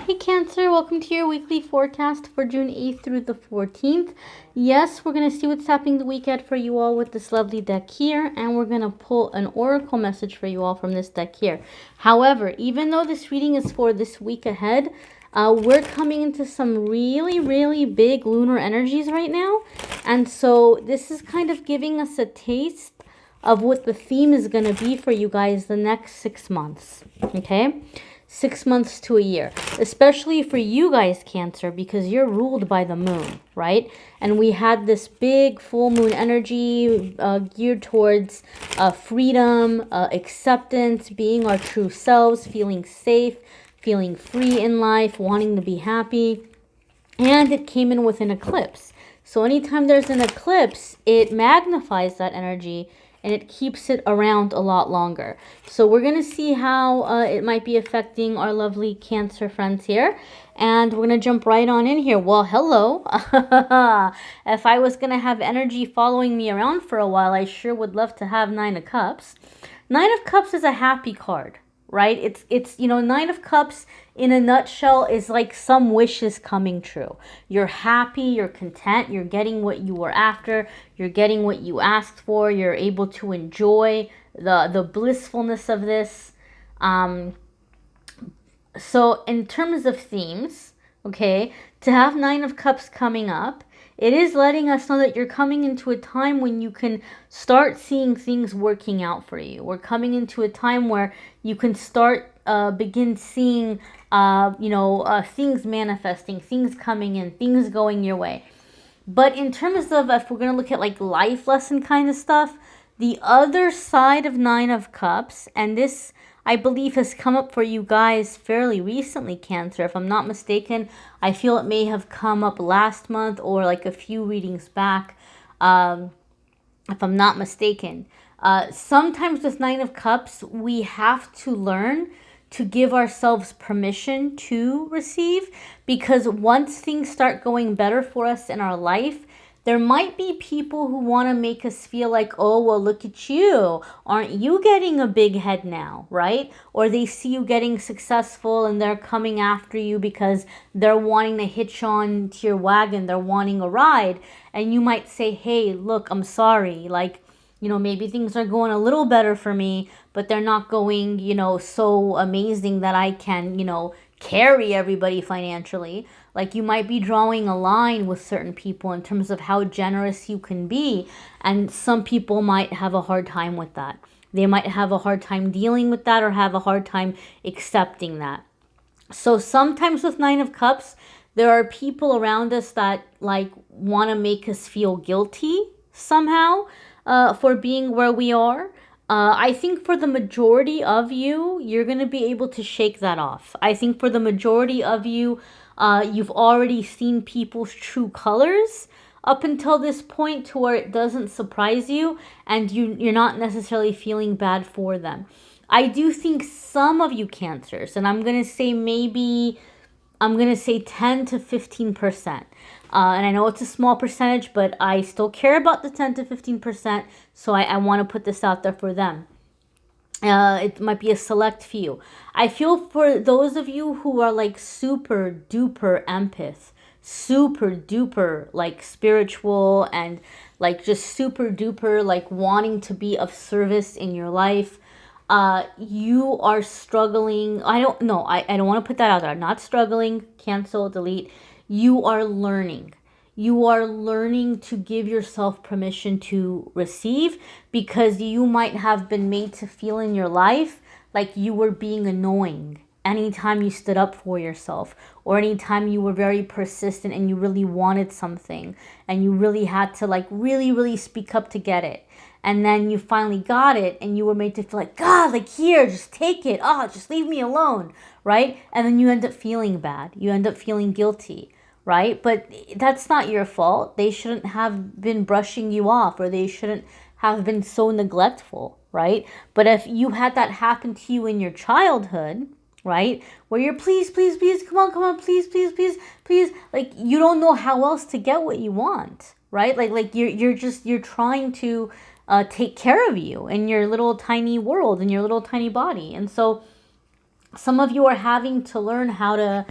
Hey Cancer, welcome to your weekly forecast for June 8th through the 14th. Yes, we're going to see what's happening the weekend for you all with this lovely deck here, and we're going to pull an oracle message for you all from this deck here. However, even though this reading is for this week ahead, we're coming into some really big lunar energies right now, and so this is kind of giving us a taste of what the theme is going to be for you guys the next 6 months, okay? 6 months to a year, especially for you guys, Cancer, because you're ruled by the moon, right? And we had this big full moon energy geared towards freedom, acceptance, being our true selves, feeling safe, feeling free in life, wanting to be happy. And it came in with an eclipse. So anytime there's an eclipse, it magnifies that energy and it keeps it around a lot longer. So we're going to see how it might be affecting our lovely Cancer friends here. And we're going to jump right on in here. Well, hello. If I was going to have energy following me around for a while, I sure would love to have Nine of Cups. Nine of Cups is a happy card, right? It's you know, Nine of Cups in a nutshell is like some wishes coming true. You're happy, you're content, you're getting what you were after, you're getting what you asked for, you're able to enjoy the blissfulness of this. So in terms of themes, okay, to have Nine of Cups coming up, it is letting us know that you're coming into a time when you can start seeing things working out for you. We're coming into a time where you can begin seeing, things manifesting, things coming in, things going your way. But in terms of, if we're going to look at like life lesson kind of stuff, the other side of Nine of Cups, and this I believe has come up for you guys fairly recently, Cancer. If I'm not mistaken, I feel it may have come up last month or like a few readings back, if I'm not mistaken. Sometimes with Nine of Cups, we have to learn to give ourselves permission to receive, because once things start going better for us in our life, there might be people who want to make us feel like, oh, well, look at you. Aren't you getting a big head now, right? Or they see you getting successful and they're coming after you because they're wanting to hitch on to your wagon. They're wanting a ride. And you might say, hey, look, I'm sorry. Like, you know, maybe things are going a little better for me, but they're not going, you know, so amazing that I can, you know, carry everybody financially. Like, you might be drawing a line with certain people in terms of how generous you can be, and some people might have a hard time with that. They might have a hard time dealing with that or have a hard time accepting that. So sometimes with Nine of Cups, there are people around us that like want to make us feel guilty somehow for being where we are. I think for the majority of you, you're going to be able to shake that off. I think for the majority of you, you've already seen people's true colors up until this point to where it doesn't surprise you and you're not necessarily feeling bad for them. I do think some of you Cancers, and I'm going to say 10 to 15%. And I know it's a small percentage, but I still care about the 10 to 15%, so I want to put this out there for them. It might be a select few. I feel for those of you who are like super duper empath, super duper like spiritual, and like just super duper like wanting to be of service in your life, you are struggling. I don't want to put that out there. I'm not struggling. Cancel, delete. You are learning. You are learning to give yourself permission to receive, because you might have been made to feel in your life like you were being annoying anytime you stood up for yourself, or anytime you were very persistent and you really wanted something and you really had to like really speak up to get it. And then you finally got it and you were made to feel like, God, like, here, just take it. Oh, just leave me alone, right? And then you end up feeling bad. You end up feeling guilty, right? But that's not your fault. They shouldn't have been brushing you off, or they shouldn't have been so neglectful, right? But if you had that happen to you in your childhood, right, where you're please, come on, please, like, you don't know how else to get what you want, right? Like you're trying to take care of you in your little tiny world, in your little tiny body. And so some of you are having to learn how to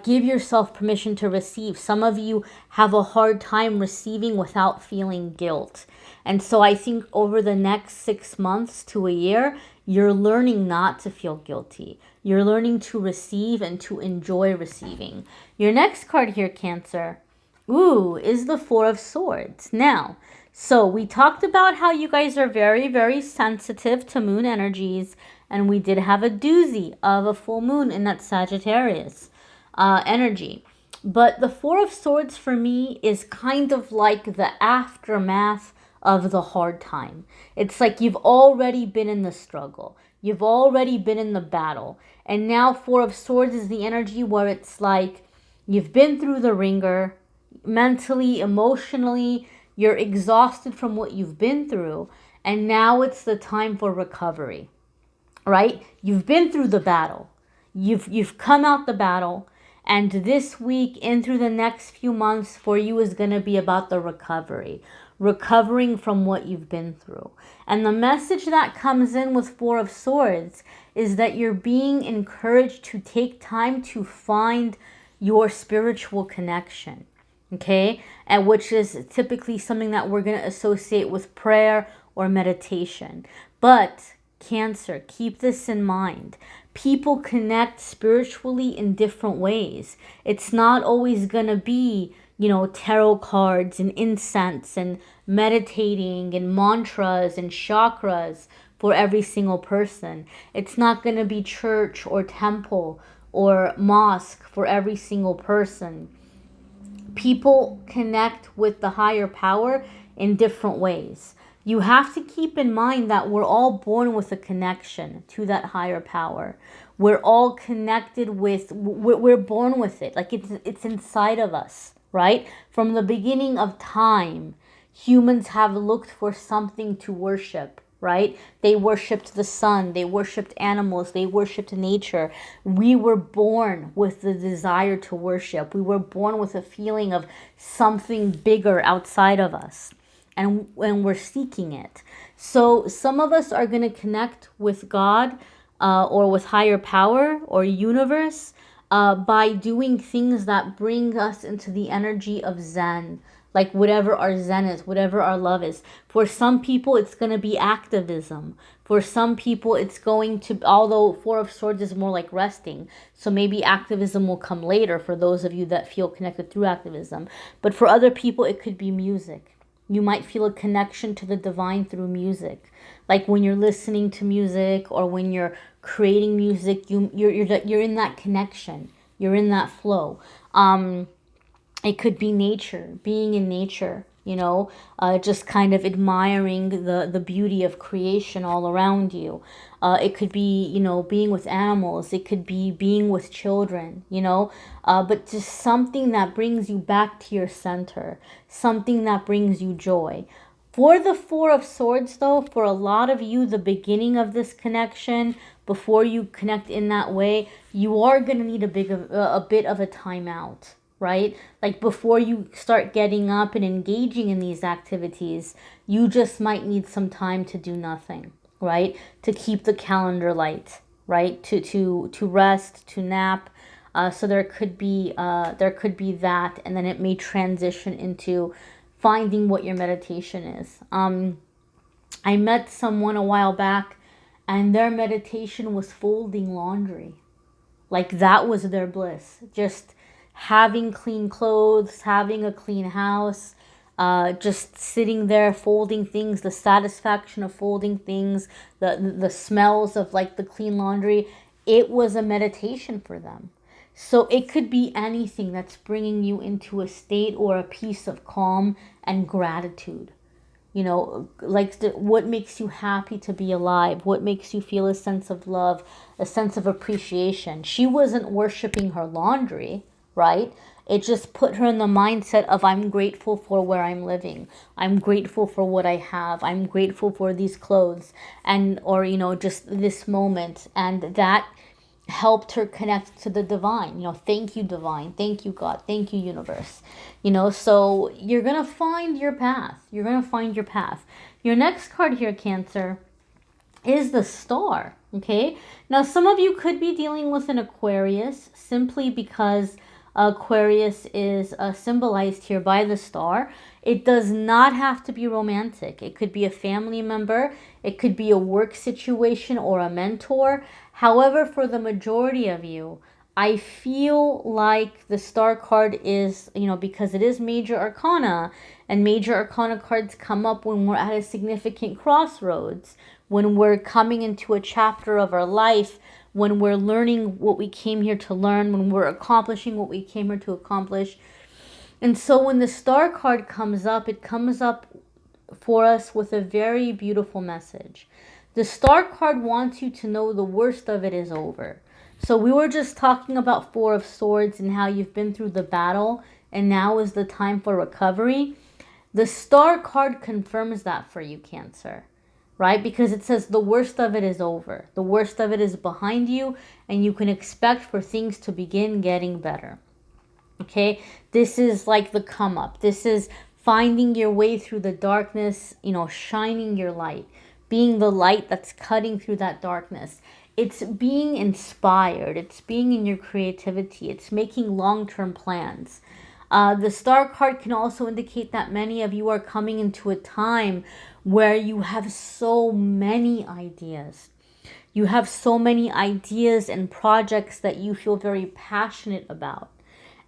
Give yourself permission to receive. Some of you have a hard time receiving without feeling guilt. And so I think over the next 6 months to a year, you're learning not to feel guilty. You're learning to receive and to enjoy receiving. Your next card here, Cancer, is the Four of Swords. Now, so we talked about how you guys are very, very sensitive to moon energies, and we did have a doozy of a full moon in that Sagittarius energy. But the Four of Swords for me is kind of like the aftermath of the hard time. It's like you've already been in the struggle. You've already been in the battle. And now Four of Swords is the energy where it's like you've been through the ringer mentally, emotionally, you're exhausted from what you've been through, and now it's the time for recovery. Right? You've been through the battle. You've come out the battle, and this week and through the next few months for you is going to be about the recovery. Recovering from what you've been through. And the message that comes in with Four of Swords is that you're being encouraged to take time to find your spiritual connection. Okay? And which is typically something that we're going to associate with prayer or meditation. But Cancer, keep this in mind. People connect spiritually in different ways. It's not always going to be, tarot cards and incense and meditating and mantras and chakras for every single person. It's not going to be church or temple or mosque for every single person. People connect with the higher power in different ways. You have to keep in mind that we're all born with a connection to that higher power. We're all connected with, we're born with it. Like it's inside of us, right? From the beginning of time, humans have looked for something to worship, right? They worshipped the sun, they worshipped animals, they worshipped nature. We were born with the desire to worship. We were born with a feeling of something bigger outside of us. And we're seeking it. So some of us are going to connect with God or with higher power or universe by doing things that bring us into the energy of Zen, like whatever our Zen is, whatever our love is. For some people, it's going to be activism. For some people, it's going to, although Four of Swords is more like resting, so maybe activism will come later for those of you that feel connected through activism. But for other people, it could be music. You might feel a connection to the divine through music. Like when you're listening to music or when you're creating music, you're in that connection. You're in that flow. It could be nature, being in nature, just kind of admiring the beauty of creation all around you. It could be, being with animals. It could be being with children, but just something that brings you back to your center, something that brings you joy. For the Four of Swords, though, for a lot of you, the beginning of this connection, before you connect in that way, you are going to need a bit of a timeout. Right? Like before you start getting up and engaging in these activities, you just might need some time to do nothing, right? To keep the calendar light, right? To rest, to nap. So there could be that, and then it may transition into finding what your meditation is. I met someone a while back, and their meditation was folding laundry. Like that was their bliss. Just having clean clothes, having a clean house, just sitting there folding things, the satisfaction of folding things, the smells of like the clean laundry, it was a meditation for them. So it could be anything that's bringing you into a state or a piece of calm and gratitude. What makes you happy to be alive? What makes you feel a sense of love, a sense of appreciation? She wasn't worshiping her laundry, right? It just put her in the mindset of, I'm grateful for where I'm living. I'm grateful for what I have. I'm grateful for these clothes or just this moment. And that helped her connect to the divine. Thank you, divine. Thank you, God. Thank you, universe. So you're going to find your path. You're going to find your path. Your next card here, Cancer, is the Star. Okay, now some of you could be dealing with an Aquarius simply because Aquarius is symbolized here by the star. It does not have to be romantic. It could be a family member, it could be a work situation or a mentor. However, for the majority of you, I feel like the star card is, because it is major arcana, and major arcana cards come up when we're at a significant crossroads, when we're coming into a chapter of our life, when we're learning what we came here to learn, when we're accomplishing what we came here to accomplish. And so when the star card comes up, it comes up for us with a very beautiful message. The star card wants you to know the worst of it is over. So we were just talking about Four of Swords and how you've been through the battle and now is the time for recovery. The star card confirms that for you, Cancer, right? Because it says the worst of it is over. The worst of it is behind you, and you can expect for things to begin getting better. Okay, this is like the come up. This is finding your way through the darkness, shining your light, being the light that's cutting through that darkness. It's being inspired. It's being in your creativity. It's making long-term plans. The star card can also indicate that many of you are coming into a time where you have so many ideas. You have so many ideas and projects that you feel very passionate about.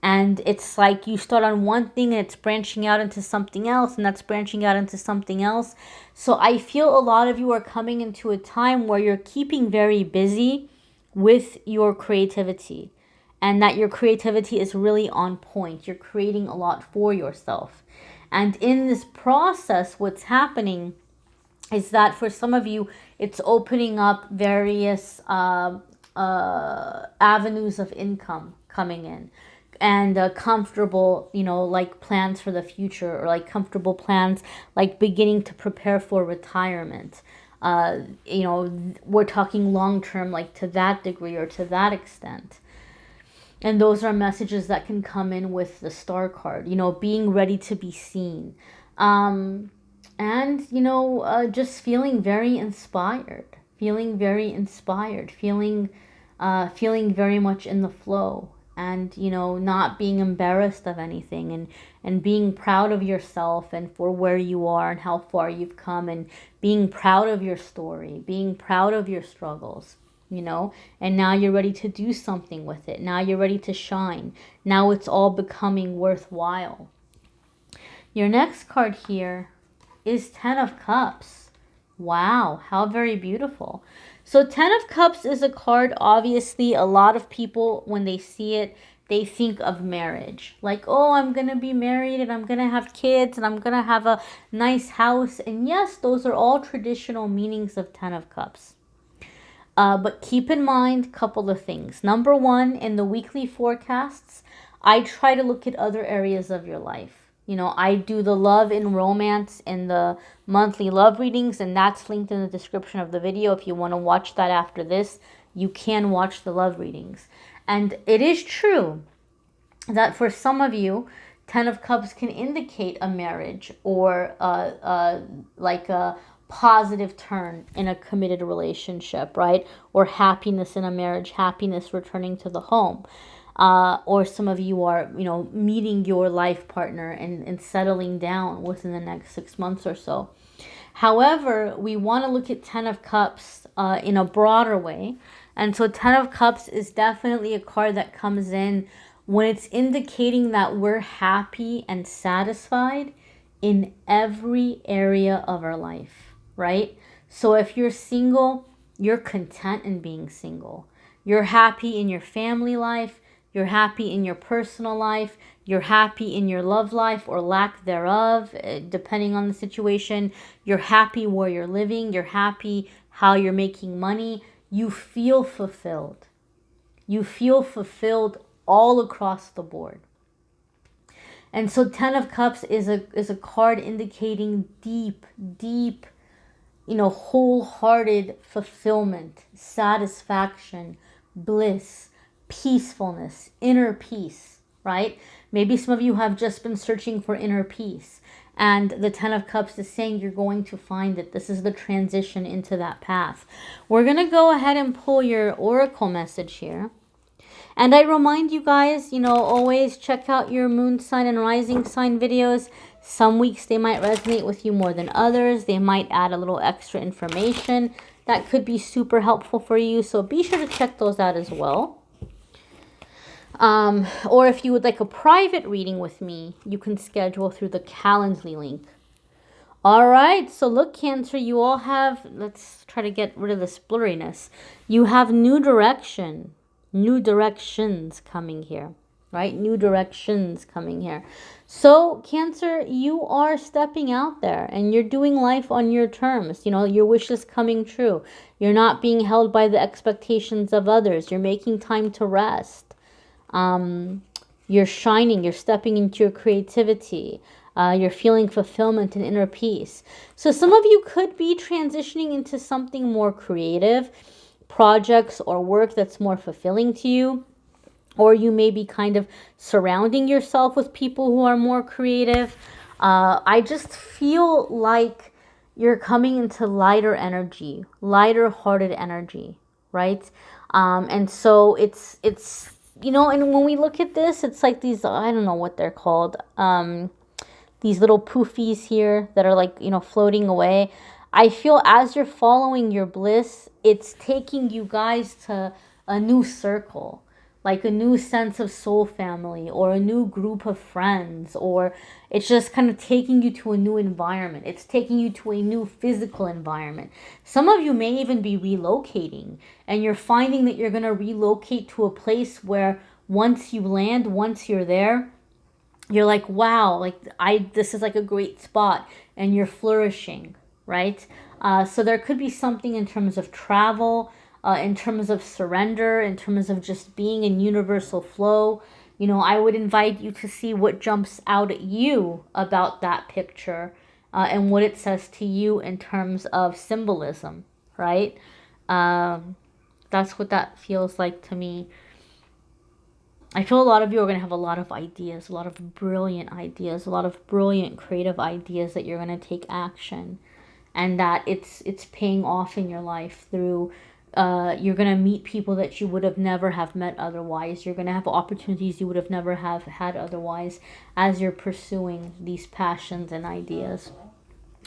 And it's like you start on one thing and it's branching out into something else, and that's branching out into something else. So I feel a lot of you are coming into a time where you're keeping very busy with your creativity, and that your creativity is really on point. You're creating a lot for yourself. And in this process, what's happening is that for some of you, it's opening up various avenues of income coming in, and comfortable, like plans for the future, or like comfortable plans, like beginning to prepare for retirement. We're talking long term, like to that degree or to that extent. And those are messages that can come in with the star card, being ready to be seen. Just feeling very inspired, feeling very much in the flow, and not being embarrassed of anything, and being proud of yourself and for where you are and how far you've come, and being proud of your story, being proud of your struggles, and now you're ready to do something with it. Now you're ready to shine. Now it's all becoming worthwhile. Your next card here is Ten of Cups. Wow, how very beautiful. So Ten of Cups is a card, obviously, a lot of people, when they see it, they think of marriage. Like, oh, I'm going to be married, and I'm going to have kids, and I'm going to have a nice house. And yes, those are all traditional meanings of Ten of Cups. But keep in mind a couple of things. Number one, in the weekly forecasts, I try to look at other areas of your life. I do the love and romance in the monthly love readings, and that's linked in the description of the video. If you want to watch that after this, you can watch the love readings. And it is true that for some of you, Ten of Cups can indicate a marriage, or like a positive turn in a committed relationship, right? Or happiness in a marriage, happiness returning to the home. Or some of you are, meeting your life partner and settling down within the next 6 months or so. However, we want to look at Ten of Cups in a broader way. And so Ten of Cups is definitely a card that comes in when it's indicating that we're happy and satisfied in every area of our life, right? So if you're single, you're content in being single. You're happy in your family life. You're happy in your personal life. You're happy in your love life or lack thereof, depending on the situation. You're happy where you're living. You're happy how you're making money. You feel fulfilled. You feel fulfilled all across the board. And so Ten of Cups is a card indicating deep, wholehearted fulfillment, satisfaction, bliss, peacefulness, inner peace, right? Maybe some of you have just been searching for inner peace. And the Ten of Cups is saying you're going to find it. This is the transition into that path. We're going to go ahead and pull your oracle message here. And I remind you guys, you know, always check out your moon sign and rising sign videos. Some weeks they might resonate with you more than others. They might add a little extra information that could be super helpful for you. So be sure to check those out as well. Or if you would like a private reading with me, you can schedule through the Calendly link. All right, so look, Cancer, you all have, let's try to get rid of this blurriness. You have new direction, new directions coming here, right? New directions coming here. So, Cancer, you are stepping out there and you're doing life on your terms. You know, your wish is coming true. You're not being held by the expectations of others. You're making time to rest. You're shining. You're stepping into your creativity. You're feeling fulfillment and inner peace. So some of you could be transitioning into something more creative, projects or work that's more fulfilling to you. Or you may be kind of surrounding yourself with people who are more creative. I just feel like you're coming into lighter energy, lighter hearted energy, right? And so it's, you know, and when we look at this, it's like these, I don't know what they're called. These little poofies here that are like, you know, floating away. I feel as you're following your bliss, it's taking you guys to a new circle, like a new sense of soul family or a new group of friends, or it's just kind of taking you to a new environment. It's taking you to a new physical environment. Some of you may even be relocating, and you're finding that you're going to relocate to a place where once you land, once you're there, you're like, wow, like this is like a great spot, and you're flourishing, right? So there could be something in terms of travel, in terms of surrender, in terms of just being in universal flow. You know, I would invite you to see what jumps out at you about that picture, and what it says to you in terms of symbolism, right? That's what that feels like to me. I feel a lot of you are going to have a lot of ideas, a lot of brilliant ideas, a lot of brilliant creative ideas that you're going to take action, and that it's paying off in your life through, you're going to meet people that you would have never have met otherwise. You're going to have opportunities you would have never have had otherwise as you're pursuing these passions and ideas.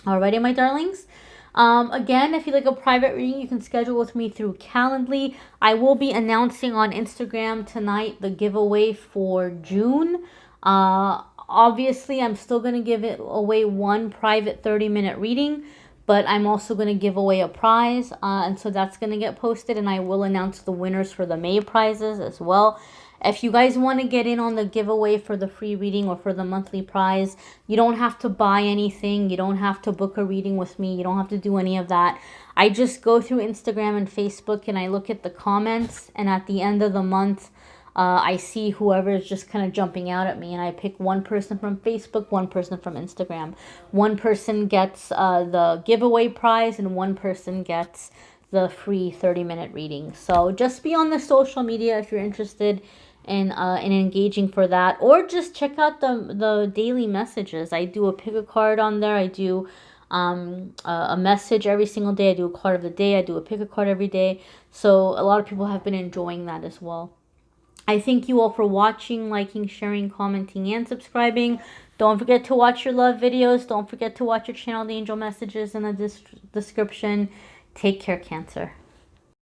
Alrighty, my darlings. Again, if you'd like a private reading, you can schedule with me through Calendly. I will be announcing on Instagram tonight the giveaway for June. Obviously, I'm still going to give it away one private 30-minute reading, but I'm also going to give away a prize. And so that's going to get posted, and I will announce the winners for the May prizes as well. If you guys want to get in on the giveaway for the free reading or for the monthly prize, you don't have to buy anything. You don't have to book a reading with me. You don't have to do any of that. I just go through Instagram and Facebook and I look at the comments. And at the end of the month, I see whoever is just kind of jumping out at me. And I pick one person from Facebook, one person from Instagram. One person gets the giveaway prize and one person gets the free 30-minute reading. So just be on the social media if you're interested in engaging for that, or just check out the daily messages. I do a pick a card on there. I do a message every single day. I do a card of the day. I do a pick a card every day. So a lot of people have been enjoying that as well. I thank you all for watching, liking, sharing, commenting, and subscribing. Don't forget to watch your love videos. Don't forget to watch your channel, the angel messages in the description. Take care, Cancer.